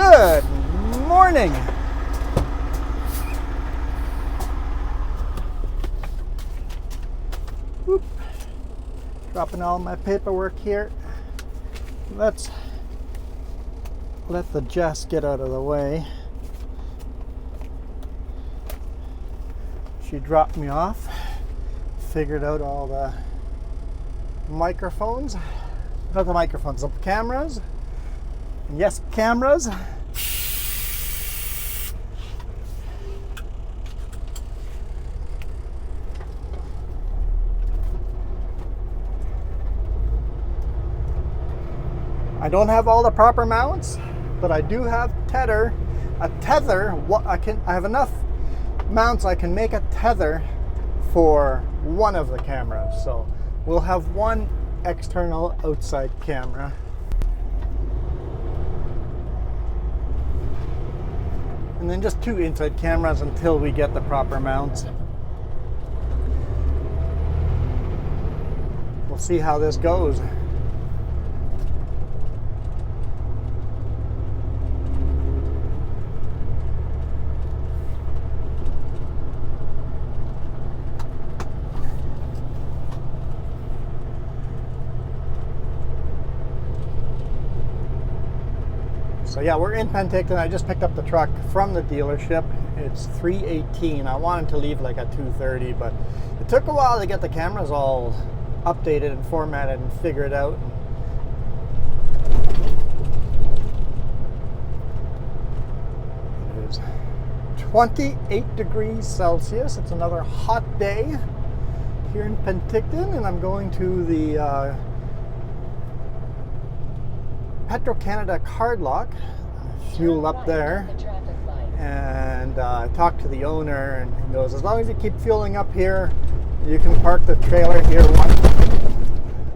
Good morning. Whoop. Dropping all my paperwork here. Let's let the Jess get out of the way. She dropped me off, figured out all the microphones, not the microphones, the cameras. And yes, cameras. I don't have all the proper mounts, but I do have a tether. I have enough mounts I can make a tether for one of the cameras. So we'll have one external outside camera. And then just two inside cameras until we get the proper mounts. We'll see how this goes. So yeah, we're in Penticton. I just picked up the truck from the dealership. It's 3:18. I wanted to leave like at 2:30, but it took a while to get the cameras all updated and formatted and figured out. It is 28 degrees Celsius. It's another hot day here in Penticton, and I'm going to the Petro-Canada card lock, fuel up there, and I talked to the owner, and he goes, as long as you keep fueling up here, you can park the trailer here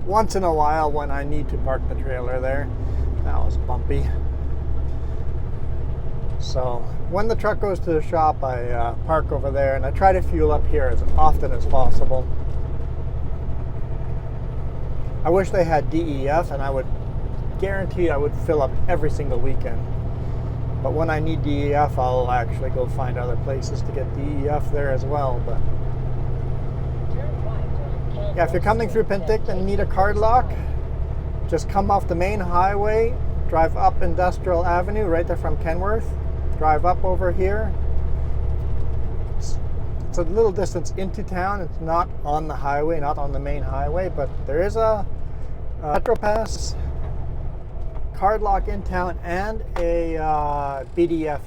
once in a while when I need to park the trailer there. That was bumpy. So when the truck goes to the shop, I park over there, and I try to fuel up here as often as possible. I wish they had DEF, and I would guarantee I would fill up every single weekend. But when I need DEF, I'll actually go find other places to get DEF there as well. But yeah, if you're coming through Penticton and need a card lock, just come off the main highway, drive up Industrial Avenue right there from Kenworth, drive up over here. It's a little distance into town. It's not on the highway, not on the main highway, but there is a PetroPass card lock in town and a BDFD?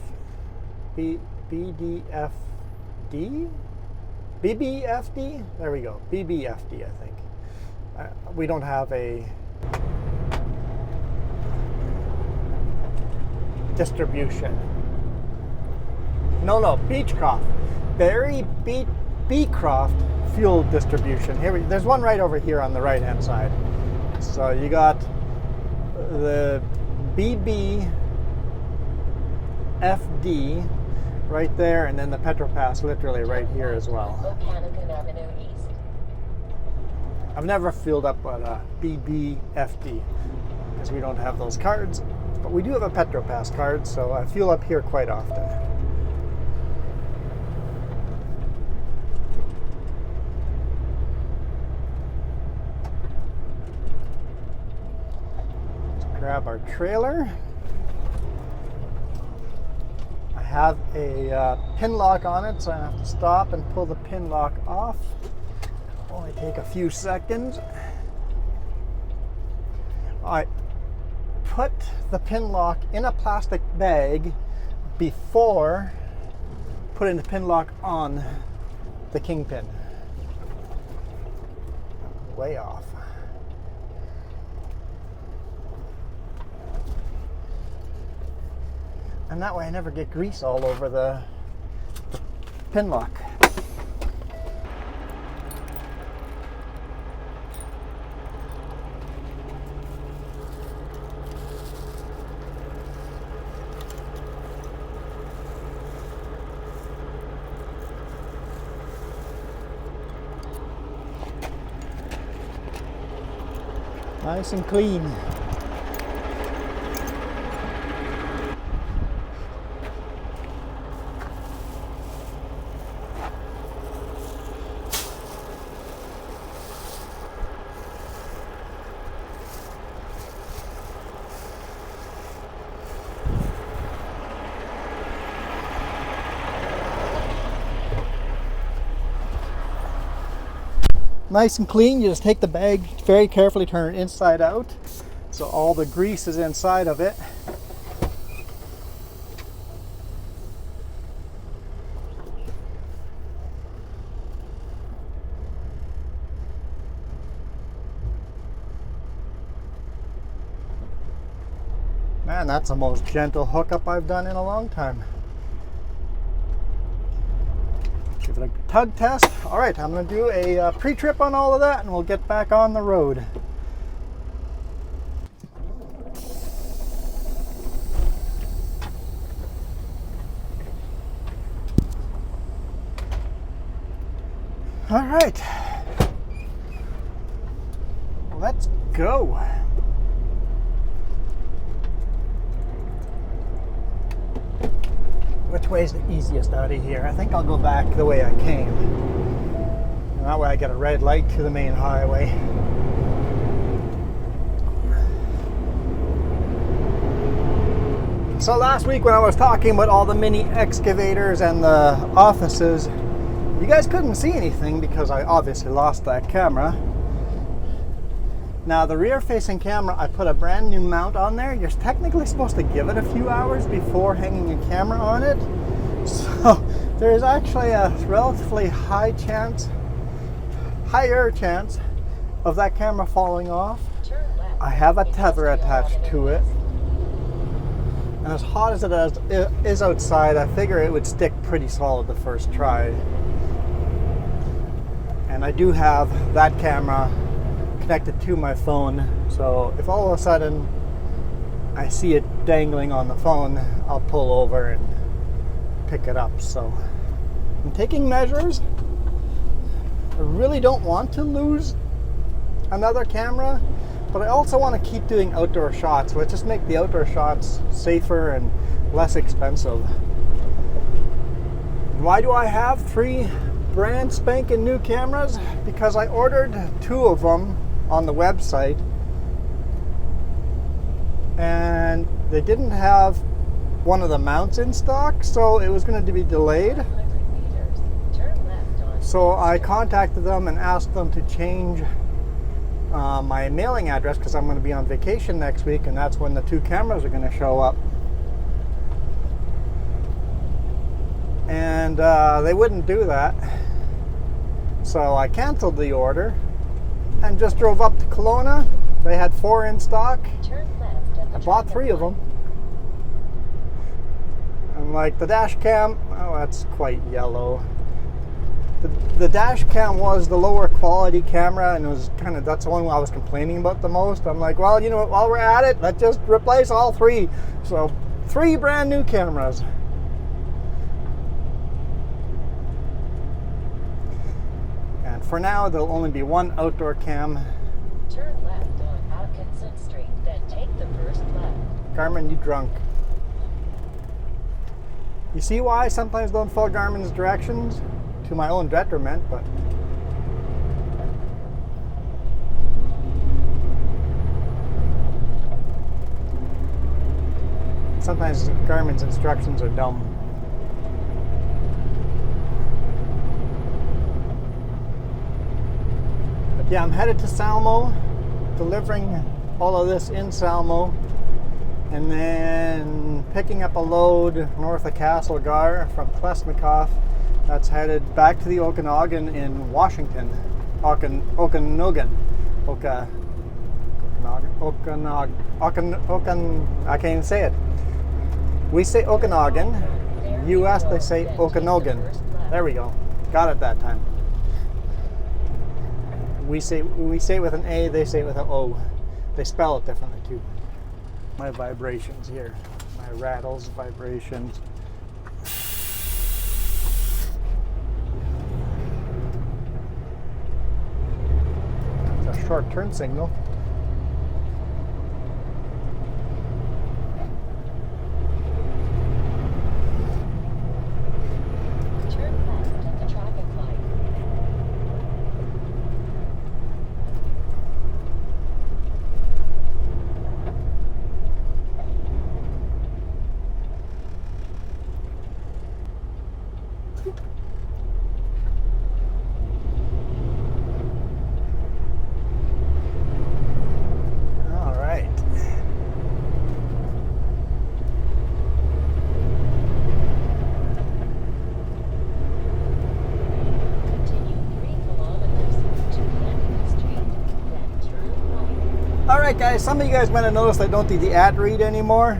BBFD? There we go. BBFD, I think. We don't have a distribution. No, Beechcroft. Barry Beecroft fuel distribution. There's one right over here on the right-hand side. So you got the BBFD right there, and then the PetroPass literally right here as well. I've never filled up at a BBFD because we don't have those cards, but we do have a PetroPass card, so I fuel up here quite often. Grab our trailer. I have a pin lock on it, so I have to stop and pull the pin lock off. Only take a few seconds. I put the pin lock in a plastic bag before putting the pin lock on the kingpin. Way off. And that way I never get grease all over the pin lock. Nice and clean. nice and clean. You just take the bag, very carefully turn it inside out, so all the grease is inside of it. Man, that's the most gentle hookup I've done in a long time. Give it a tug test. All right, I'm going to do a pre-trip on all of that, and we'll get back on the road. All right, let's go. Which way is the easiest out of here? I think I'll go back the way I came. And that way I get a red light to the main highway. So last week when I was talking about all the mini excavators and the offices, you guys couldn't see anything because I obviously lost that camera. Now the rear facing camera, I put a brand new mount on there. You're technically supposed to give it a few hours before hanging a camera on it. So there's actually a relatively higher chance of that camera falling off. I have a tether attached to it. And as hot as it is outside, I figure it would stick pretty solid the first try. And I do have that camera connected to my phone, so if all of a sudden I see it dangling on the phone, I'll pull over and pick it up. So I'm taking measures. I really don't want to lose another camera, but I also want to keep doing outdoor shots, so it just make the outdoor shots safer and less expensive. Why do I have 3 brand spanking new cameras? Because I ordered 2 of them on the website, and they didn't have one of the mounts in stock, so it was going to be delayed. So I contacted them and asked them to change my mailing address because I'm going to be on vacation next week, and that's when the 2 cameras are going to show up. And they wouldn't do that, so I canceled the order and just drove up to Kelowna. They had 4 in stock. I bought 3 of them. And like the dash cam, oh, that's quite yellow. The dash cam was the lower quality camera, and it was kind of, that's the one I was complaining about the most. I'm like, well, you know what, while we're at it, let's just replace all 3. So 3 brand new cameras. For now, there'll only be 1 outdoor cam. Turn left on Atkinson Street, then take the first left. Garmin, you drunk. You see why I sometimes don't follow Garmin's directions? To my own detriment, but... sometimes Garmin's instructions are dumb. Yeah, I'm headed to Salmo, delivering all of this in Salmo, and then picking up a load north of Castlegar from Klesnikoff that's headed back to the Okanagan in Washington. Okanagan. I can't even say it. We say Okanagan. US, they say Okanagan. There we go. Got it that time. We say it with an A, they say it with an O. They spell it differently too. My vibrations here. My rattles, vibrations. It's a short turn signal. Alright guys, some of you guys might have noticed I don't do the ad read anymore.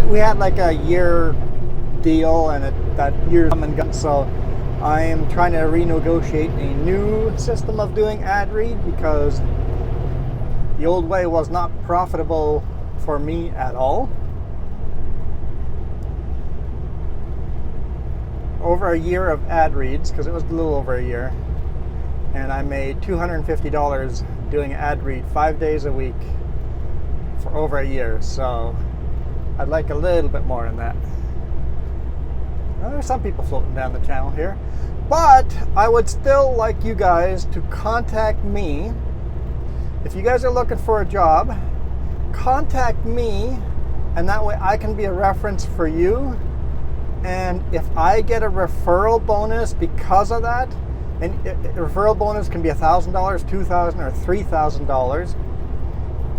We had like a year deal and that year's come and gone, so I am trying to renegotiate a new system of doing ad read because the old way was not profitable for me at all. Over a year of ad reads, because it was a little over a year, and I made $250 doing ad read 5 days a week for over a year. So I'd like a little bit more than that. Well, there's some people floating down the channel here, but I would still like you guys to contact me. If you guys are looking for a job, contact me, and that way I can be a reference for you. And if I get a referral bonus because of that, and a referral bonus can be $1,000, $2,000, or $3,000.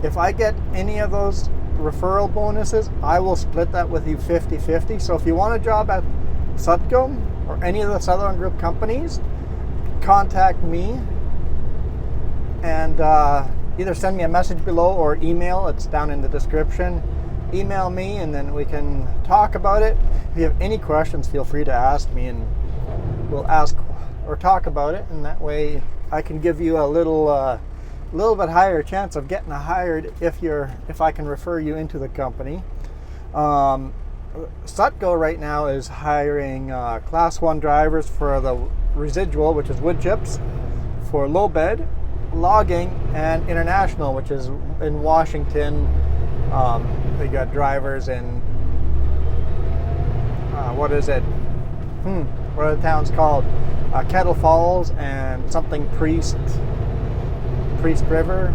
If I get any of those referral bonuses, I will split that with you 50-50. So if you want a job at Sutco or any of the Sutherland Group companies, contact me and either send me a message below or email. It's down in the description. Email me and then we can talk about it. If you have any questions, feel free to ask me and we'll ask or talk about it, and that way I can give you a little bit higher chance of getting hired if I can refer you into the company. Sutco right now is hiring class 1 drivers for the residual, which is wood chips, for low bed, logging, and international, which is in Washington. They got drivers in what is it? What are the towns called? Kettle Falls and something Priest River.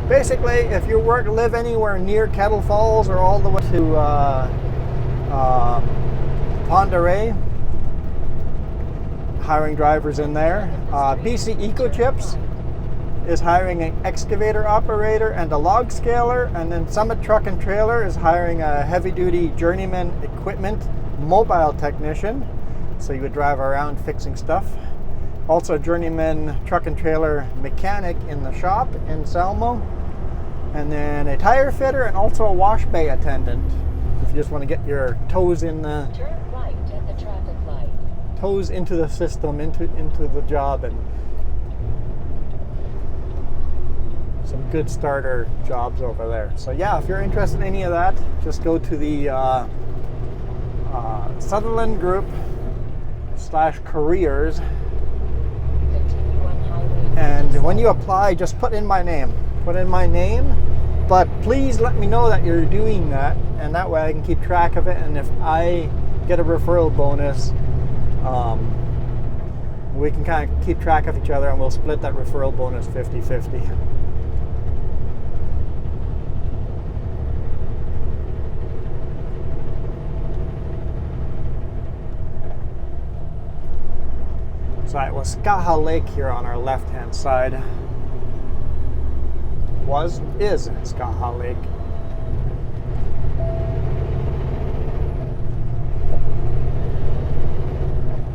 Basically, if you live anywhere near Kettle Falls or all the way to Pend Oreille, hiring drivers in there. BC EcoChips is hiring an excavator operator and a log scaler, and then Summit Truck and Trailer is hiring a heavy-duty journeyman equipment mobile technician, so you would drive around fixing stuff. Also a journeyman truck and trailer mechanic in the shop in Selmo, and then a tire fitter and also a wash bay attendant if you just want to get your toes in the Turn right at the traffic light. toes into the system, into the job, and some good starter jobs over there. So yeah, if you're interested in any of that, just go to the Sutherland Group /careers, Continue on highway. and when you apply, just put in my name. But please let me know that you're doing that, and that way I can keep track of it, and if I get a referral bonus, we can kind of keep track of each other, and we'll split that referral bonus 50-50. So it was Skaha Lake here on our left-hand side. Is Skaha Lake.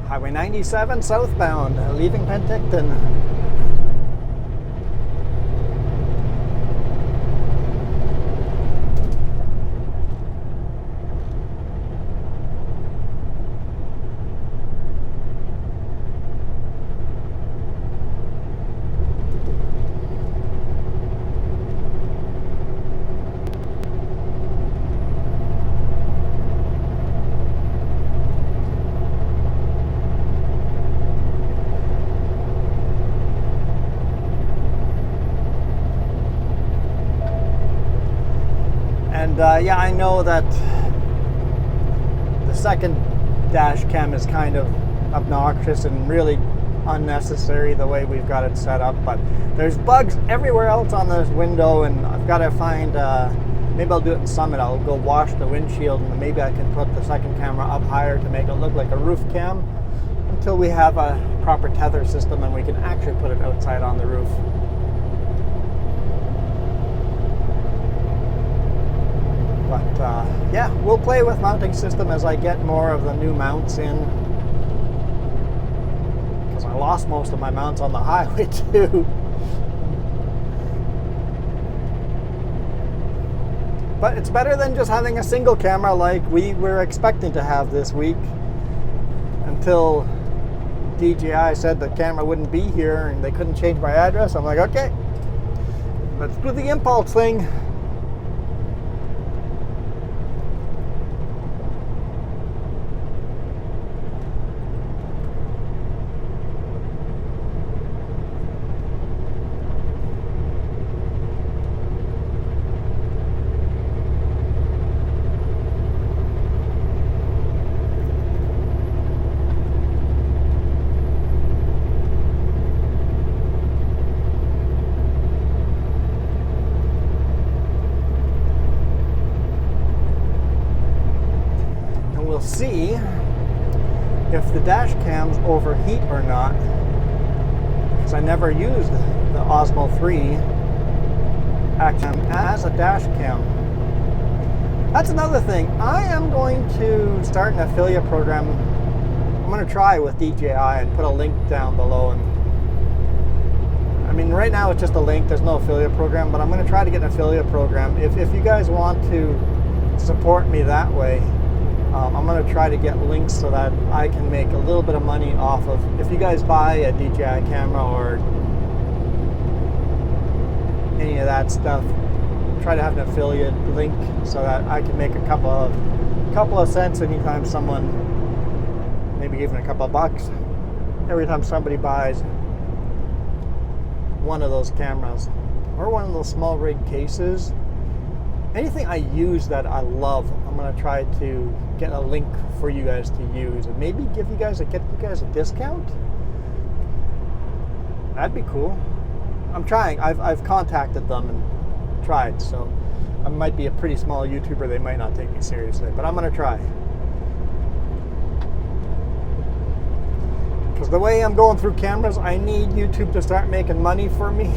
Highway 97 southbound, leaving Penticton. And yeah, I know that the second dash cam is kind of obnoxious and really unnecessary the way we've got it set up, but there's bugs everywhere else on this window, and I've got to find, maybe I'll do it in Summit. I'll go wash the windshield, and maybe I can put the second camera up higher to make it look like a roof cam until we have a proper tether system and we can actually put it outside on the roof. But yeah, we'll play with mounting system as I get more of the new mounts in, because I lost most of my mounts on the highway too. But it's better than just having a single camera like we were expecting to have this week, until DJI said the camera wouldn't be here and they couldn't change my address. I'm like, okay, let's do the impulse thing. See if the dash cams overheat or not, because I never used the Osmo 3 Action as a dash cam. That's another thing. I am going to start an affiliate program. I'm going to try with DJI and put a link down below. And I mean, right now it's just a link. There's no affiliate program, but I'm going to try to get an affiliate program. If you guys want to support me that way, I'm going to try to get links so that I can make a little bit of money off of, if you guys buy a DJI camera or any of that stuff, try to have an affiliate link so that I can make a couple of cents anytime someone, maybe even a couple of bucks, every time somebody buys one of those cameras or one of those small rig cases. Anything I use that I love, I'm going to try to get a link for you guys to use, and maybe get you guys a discount. That'd be cool. I'm trying. I've contacted them and tried, so I might be a pretty small YouTuber. They might not take me seriously, but I'm going to try. Because the way I'm going through cameras, I need YouTube to start making money for me.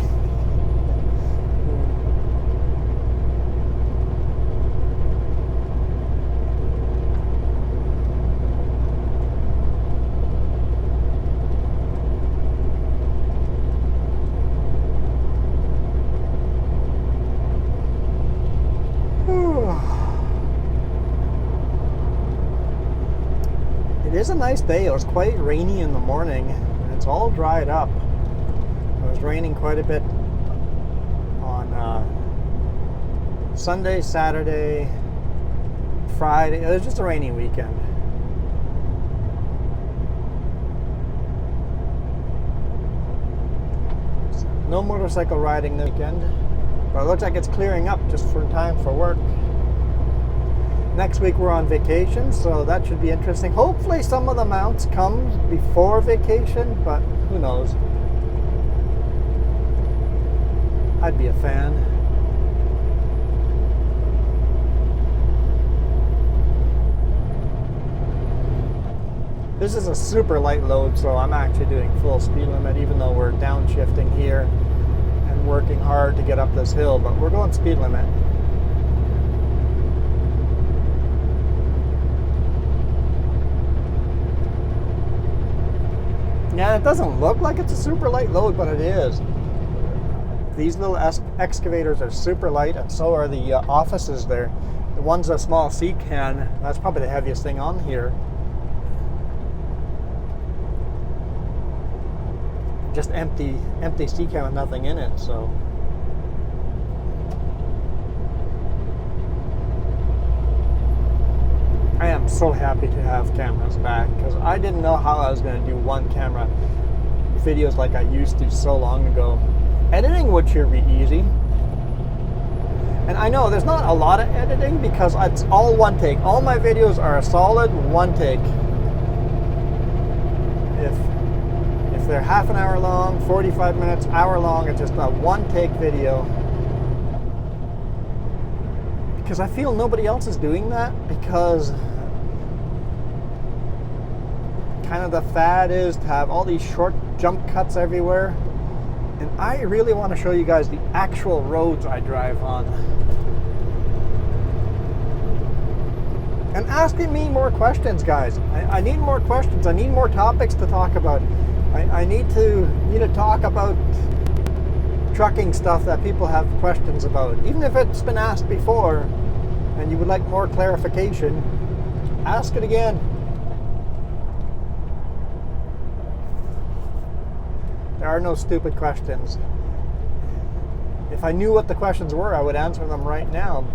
It is a nice day. It was quite rainy in the morning, and it's all dried up. It was raining quite a bit on Sunday, Saturday, Friday. It was just a rainy weekend. So no motorcycle riding this weekend, but it looks like it's clearing up just for time for work. Next week we're on vacation, so that should be interesting. Hopefully some of the mounts come before vacation, but who knows. I'd be a fan. This is a super light load, so I'm actually doing full speed limit, even though we're downshifting here and working hard to get up this hill, but we're going speed limit. Yeah, it doesn't look like it's a super light load, but it is. These little excavators are super light, and so are the offices there. The one's a small sea can. That's probably the heaviest thing on here. Just empty sea can with nothing in it, so. I am so happy to have cameras back, because I didn't know how I was going to do one camera videos like I used to so long ago. Editing would sure be easy. And I know there's not a lot of editing because it's all one take. All my videos are a solid one take. If they're half an hour long, 45 minutes, hour long, it's just a one take video. Because I feel nobody else is doing that, because kind of the fad is to have all these short jump cuts everywhere. And I really want to show you guys the actual roads I drive on. And asking me more questions, guys. I need more questions. I need more topics to talk about. I need to talk about trucking stuff that people have questions about. Even if it's been asked before and you would like more clarification, ask it again. There are no stupid questions. If I knew what the questions were, I would answer them right now.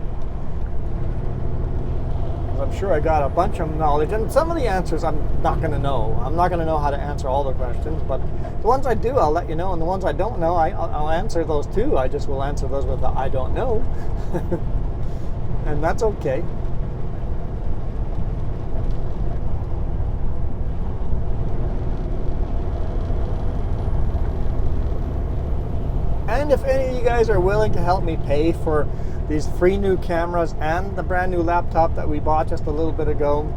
I'm sure I got a bunch of knowledge, and some of the answers I'm not going to know. I'm not going to know how to answer all the questions, but the ones I do, I'll let you know, and the ones I don't know, I'll answer those too. I just will answer those with the I don't know, and that's okay. And if any of you guys are willing to help me pay for these free new cameras and the brand new laptop that we bought just a little bit ago,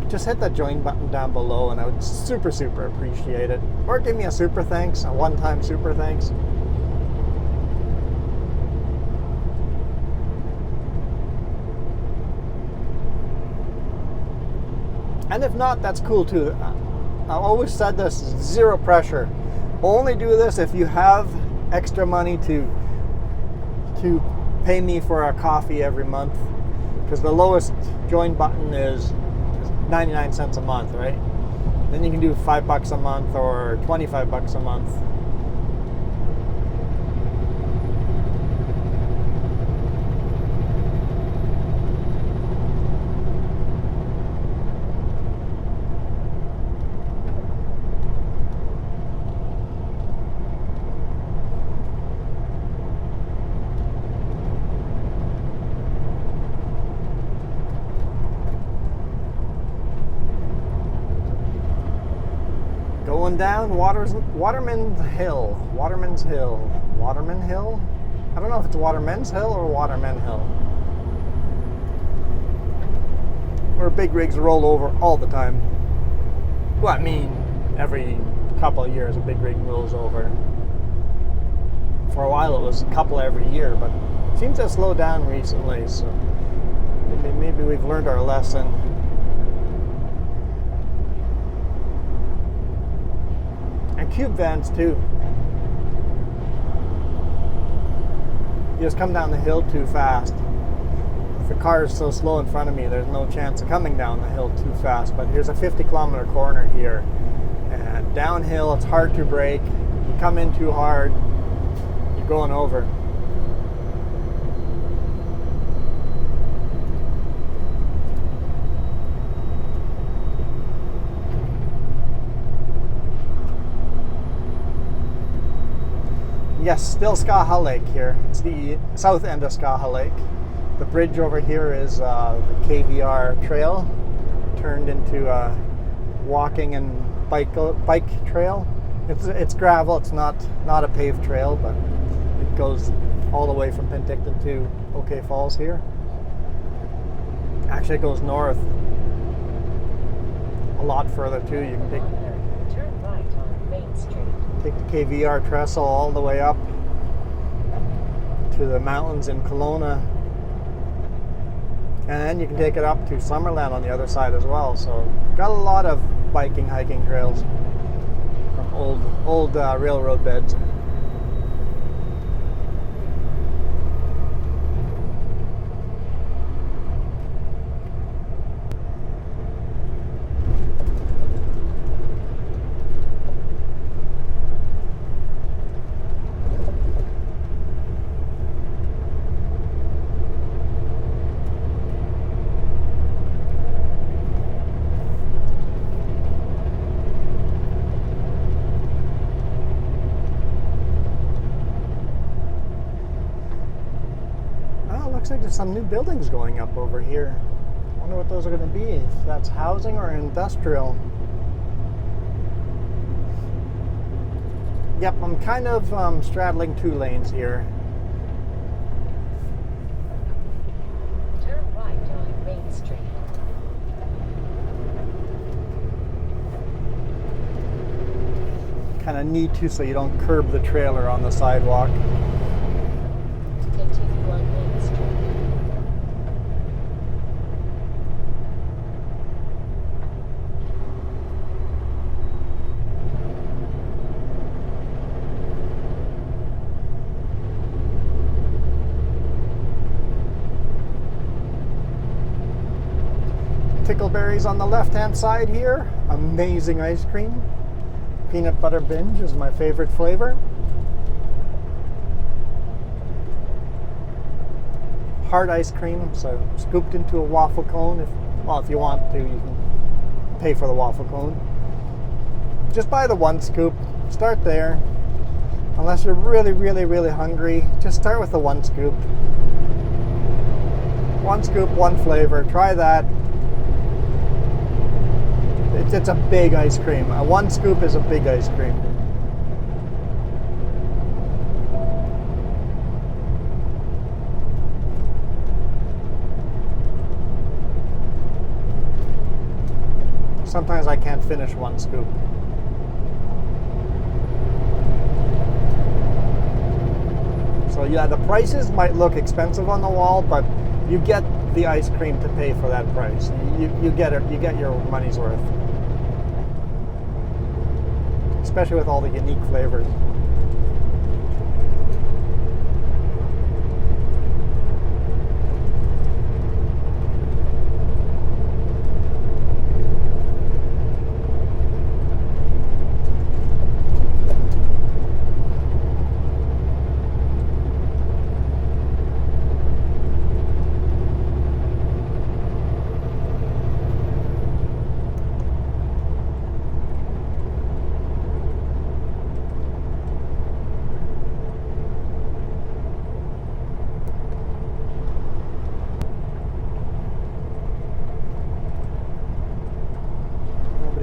just hit that join button down below and I would super appreciate it. Or give me a super thanks, a one-time super thanks. And if not, that's cool too. I've always said this, zero pressure. Only do this if you have extra money to pay me for a coffee every month, because the lowest join button is 99 cents a month, right? Then you can do $5 a month or $25 a month. Going down Waterman Hill. I don't know if it's Waterman's Hill or Waterman Hill. Where big rigs roll over all the time. Well, I mean, every couple of years a big rig rolls over. For a while it was a couple every year, but it seems to have slowed down recently, so maybe we've learned our lesson. And cube vans too. You just come down the hill too fast. If the car is so slow in front of me, there's no chance of coming down the hill too fast. But here's a 50-kilometer corner here, and downhill it's hard to brake. You come in too hard, you're going over. Yes, still Skaha Lake here. It's the south end of Skaha Lake. The bridge over here is the KVR trail, turned into a walking and bike trail. It's gravel. It's not a paved trail, but it goes all the way from Penticton to OK Falls here. Actually, it goes north a lot further too. You can Turn right on Main Street. take the KVR trestle all the way up to the mountains in Kelowna, and then you can take it up to Summerland on the other side as well. So got a lot of biking, hiking trails from old railroad beds. Looks like there's some new buildings going up over here. I wonder what those are going to be, if that's housing or industrial. Yep, I'm kind of straddling two lanes here. Turn right on Main Street. Kind of need to, so you don't curb the trailer on the sidewalk. Continue on Main Street. Tickleberries on the left-hand side here. Amazing ice cream. Peanut butter binge is my favorite flavor. Hard ice cream, so scooped into a waffle cone. If you want to, you can pay for the waffle cone. Just buy the one scoop. Start there. Unless you're really, really, really hungry, just start with the one scoop. One scoop, one flavor. Try that. It's a big ice cream. A one scoop is a big ice cream. Sometimes I can't finish one scoop. So yeah, the prices might look expensive on the wall, but you get the ice cream to pay for that price. You get it. You get your money's worth, especially with all the unique flavors.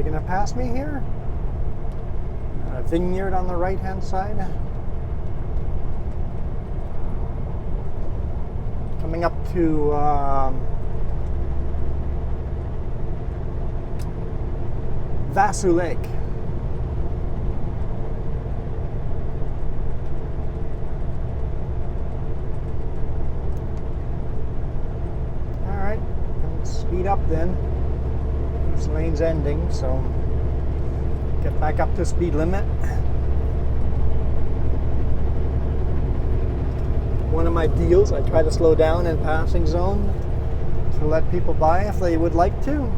Gonna pass me here. A vineyard on the right hand side. Coming up to Vassou Lake. Alright, speed up then. This lane's ending, so get back up to speed limit. One of my deals, I try to slow down in passing zone to let people by if they would like to.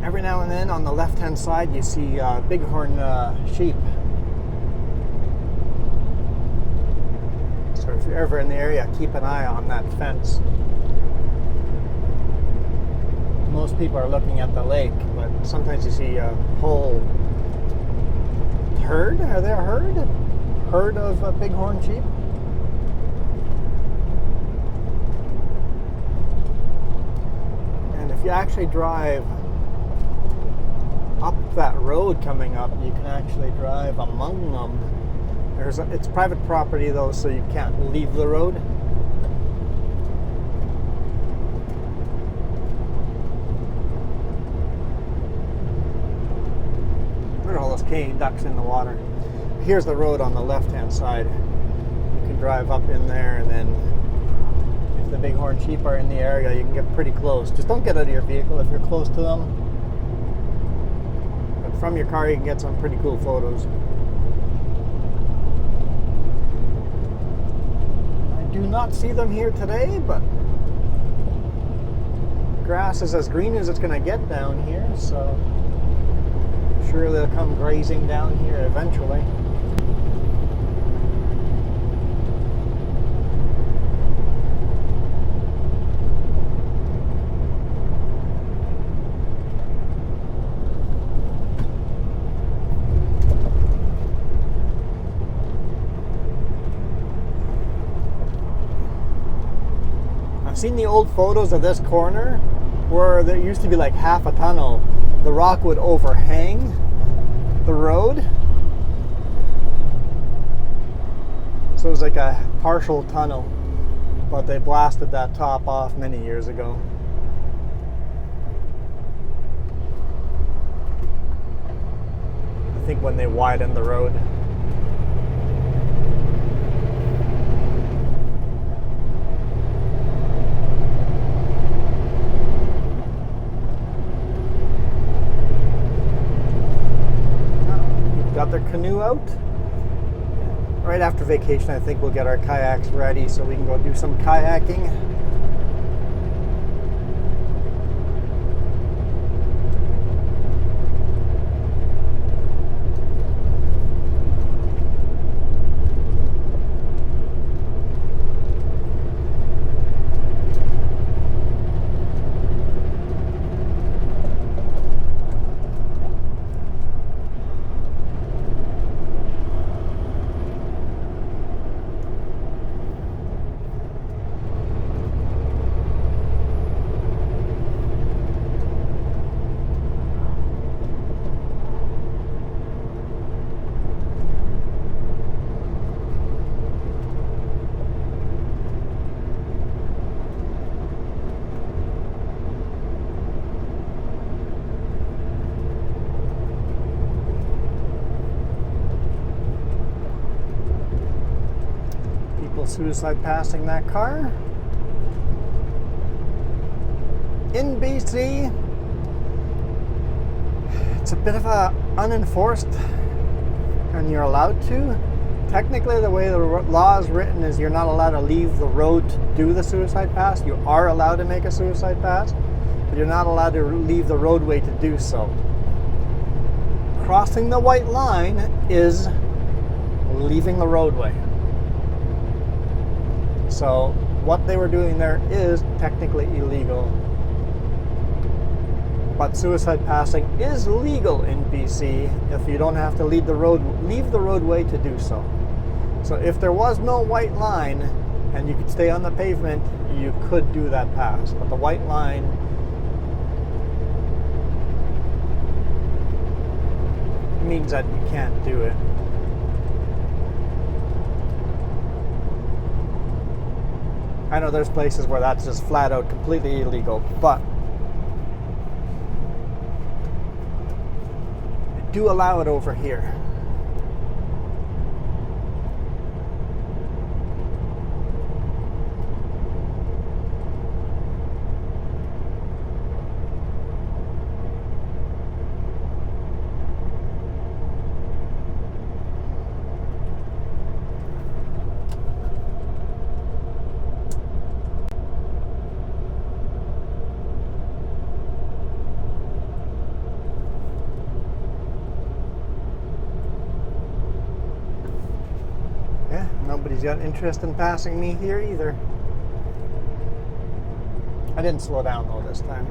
Every now and then on the left-hand side you see bighorn sheep. So if you're ever in the area, keep an eye on that fence. Most people are looking at the lake, but sometimes you see a whole herd. Are there a herd? Herd of bighorn sheep? And if you actually drive up that road coming up, you can actually drive among them. It's private property though, so you can't leave the road. Look at all those Canadian ducks in the water. Here's the road on the left-hand side. You can drive up in there, and then if the bighorn sheep are in the area, you can get pretty close. Just don't get out of your vehicle if you're close to them. From your car you can get some pretty cool photos. I do not see them here today, but grass is as green as it's going to get down here, so I'm sure they'll come grazing down here eventually. I've seen the old photos of this corner where there used to be like half a tunnel. The rock would overhang the road. So it was like a partial tunnel, but they blasted that top off many years ago. I think when they widened the road. Got their canoe out. Right after vacation, I think we'll get our kayaks ready so we can go do some kayaking. Suicide passing that car. In BC, it's a bit of a unenforced, and you're allowed to. Technically, the way the law is written is you're not allowed to leave the road to do the suicide pass. You are allowed to make a suicide pass, but you're not allowed to leave the roadway to do so. Crossing the white line is leaving the roadway. So what they were doing there is technically illegal. But suicide passing is legal in BC if you don't have to leave the roadway to do so. So if there was no white line and you could stay on the pavement, you could do that pass. But the white line means that you can't do it. I know there's places where that's just flat out completely illegal, but they do allow it over here. Nobody's got interest in passing me here either. I didn't slow down though this time.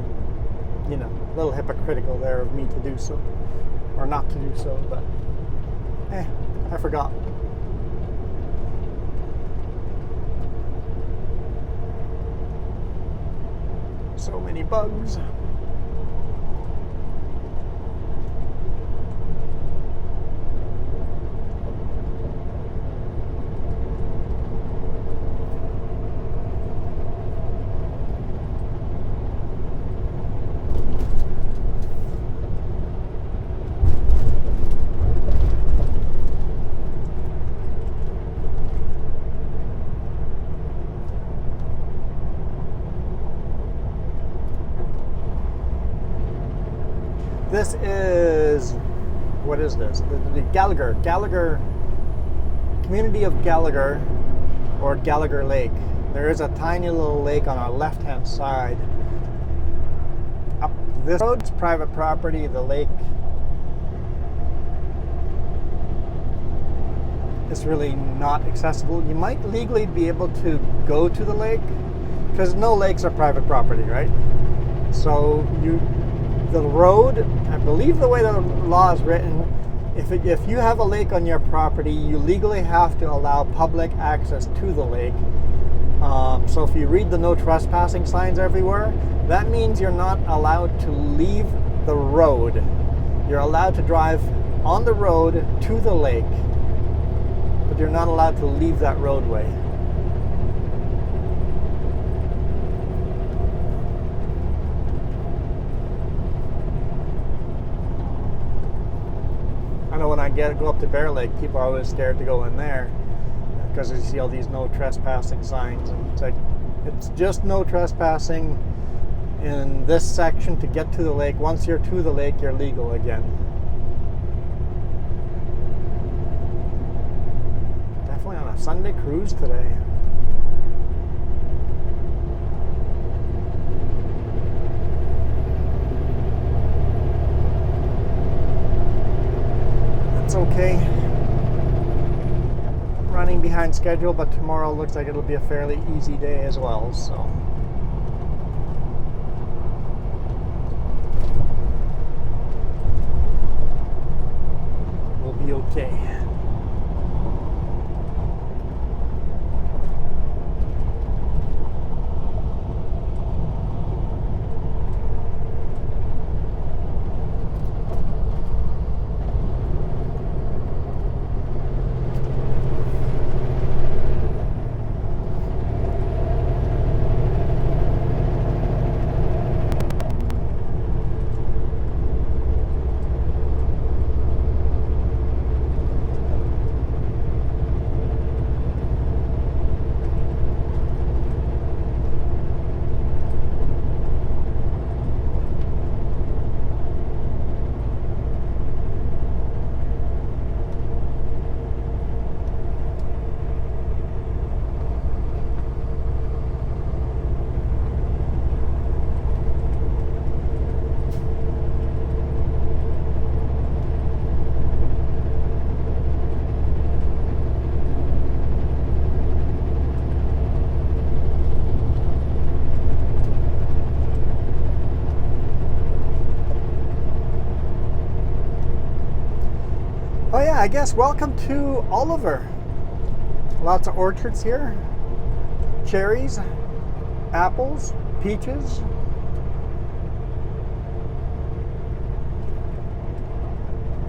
You know, a little hypocritical there of me to do so. Or not to do so, but I forgot. So many bugs. This is, what is this? The Gallagher community of Gallagher, or Gallagher Lake. There is a tiny little lake on our left-hand side. Up this road's private property. The lake is really not accessible. You might legally be able to go to the lake because no lakes are private property, right? So the road, I believe the way the law is written, if you have a lake on your property, you legally have to allow public access to the lake. So if you read the no trespassing signs everywhere, that means you're not allowed to leave the road. You're allowed to drive on the road to the lake, but you're not allowed to leave that roadway. I know when I go up to Bear Lake, people are always scared to go in there because you see all these no trespassing signs, and it's like, it's just no trespassing in this section to get to the lake. Once you're to the lake, you're legal again. Definitely on a Sunday cruise today. That's okay. Running behind schedule, but tomorrow looks like it'll be a fairly easy day as well, so we'll be okay. Oh yeah, I guess welcome to Oliver. Lots of orchards here. Cherries, apples, peaches.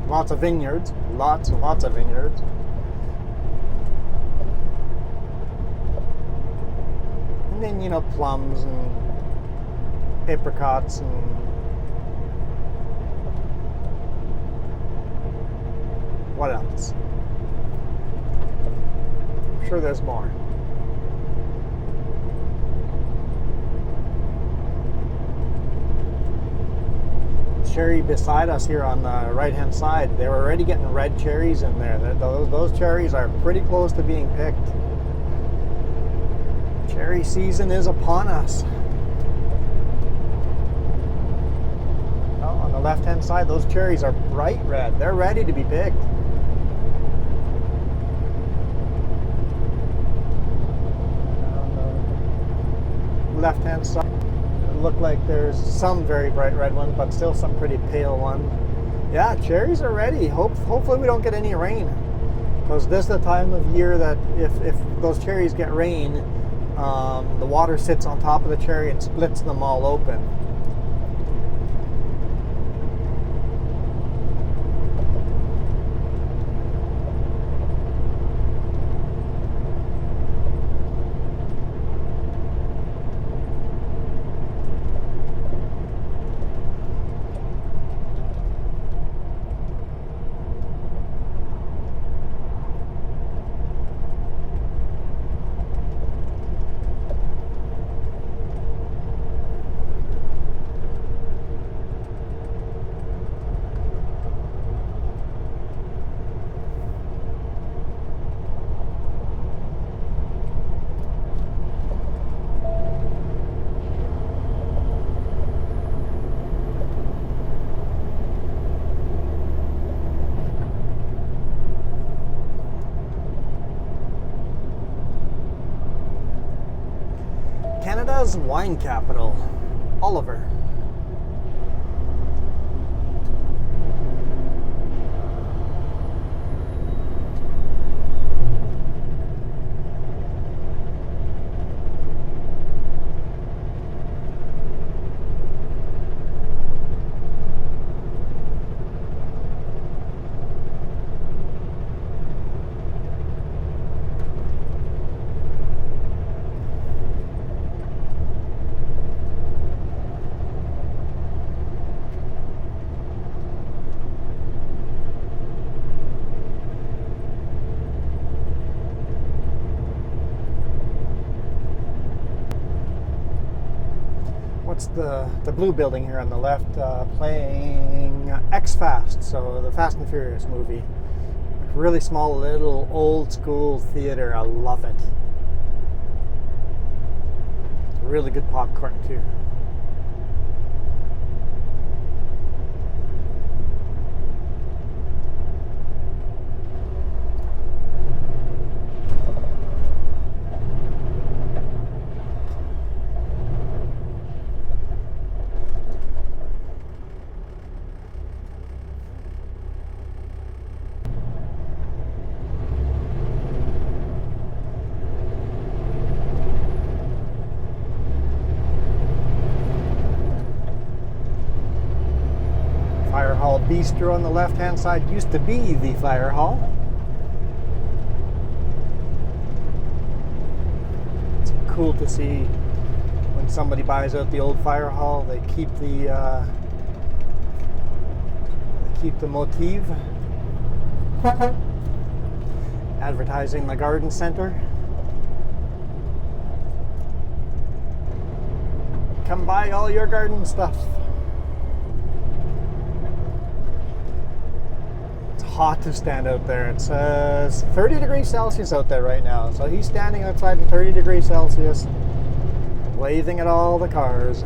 Lots of vineyards. Lots and lots of vineyards. And then, you know, plums and apricots and what else? I'm sure there's more. Cherry beside us here on the right hand side, they were already getting red cherries in there. Those cherries are pretty close to being picked. Cherry season is upon us. Oh, on the left hand side, those cherries are bright red. They're ready to be picked. Left hand side, it looked like there's some very bright red ones, but still some pretty pale ones. Yeah, cherries are ready. Hopefully we don't get any rain, because this is the time of year that if those cherries get rain, the water sits on top of the cherry and splits them all open. Canada's wine capital, Oliver. That's the blue building here on the left, playing X-Fast, so the Fast and Furious movie. Really small, little old school theater. I love it. Really good popcorn too. Fire Hall Bistro on the left hand side used to be the fire hall. It's cool to see when somebody buys out the old fire hall, they keep the motif, advertising the garden center. Come buy all your garden stuff. Hot to stand out there. It says 30 degrees Celsius out there right now. So he's standing outside in 30 degrees Celsius, waving at all the cars.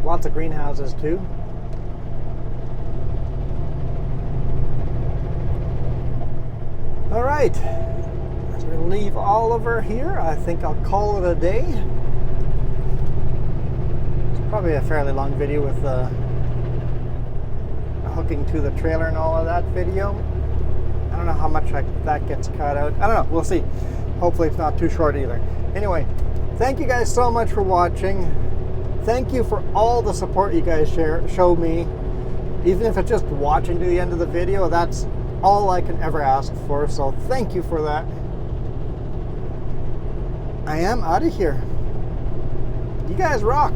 Lots of greenhouses too. All right, as we leave Oliver here, I think I'll call it a day. It's probably a fairly long video with hooking to the trailer and all of that video. I don't know how much that gets cut out. I don't know, we'll see. Hopefully it's not too short either. Anyway, thank you guys so much for watching. Thank you for all the support you guys show me. Even if it's just watching to the end of the video, that's all I can ever ask for. So thank you for that. I am out of here. You guys rock.